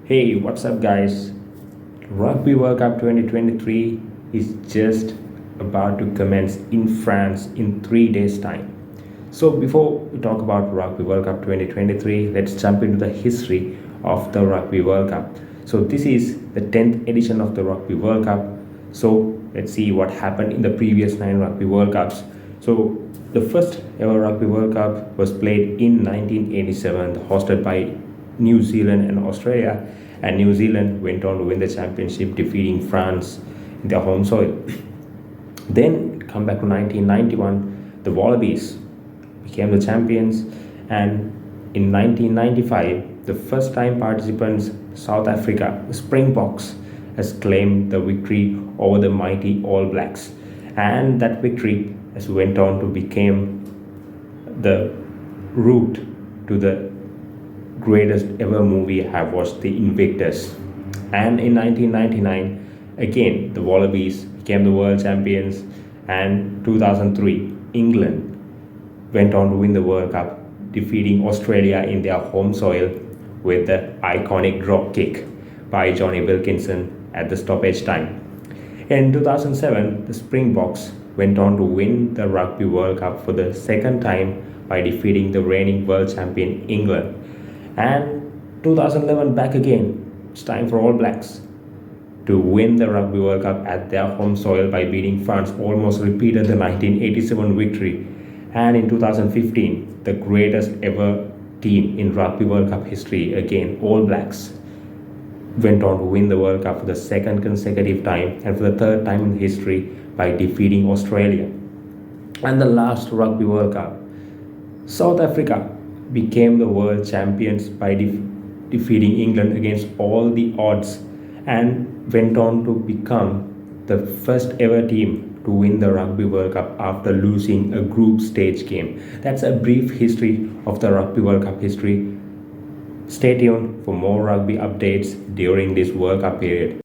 Hey, what's up, guys? Rugby World Cup 2023 is just about to commence in France in 3 days' time. So, before we talk about Rugby World Cup 2023, let's jump into the history of the Rugby World Cup. So, this is the 10th edition of the Rugby World Cup. So, let's see what happened in the previous 9 Rugby World Cups. So, the first ever Rugby World Cup was played in 1987, hosted by New Zealand and Australia, and New Zealand went on to win the championship, defeating France in their home soil. Then come back to 1991, the Wallabies became the champions, and in 1995, the first time participants, South Africa, the Springboks, has claimed the victory over the mighty All Blacks, and that victory has went on to become the route to the greatest ever movie I have watched, The Invictus. And in 1999, again, the Wallabies became the world champions, and 2003, England went on to win the World Cup, defeating Australia in their home soil with the iconic drop kick by Johnny Wilkinson at the stoppage time. In 2007, the Springboks went on to win the Rugby World Cup for the second time by defeating the reigning world champion England. And 2011 back again, it's time for All Blacks to win the Rugby World Cup at their home soil by beating France, almost repeated the 1987 victory. And in 2015, the greatest ever team in Rugby World Cup history, again, All Blacks, went on to win the World Cup for the second consecutive time and for the third time in history by defeating Australia. And the last Rugby World Cup, South Africa became the world champions by defeating England against all the odds, and went on to become the first ever team to win the Rugby World Cup after losing a group stage game. That's a brief history of the Rugby World Cup history. Stay tuned for more rugby updates during this World Cup period.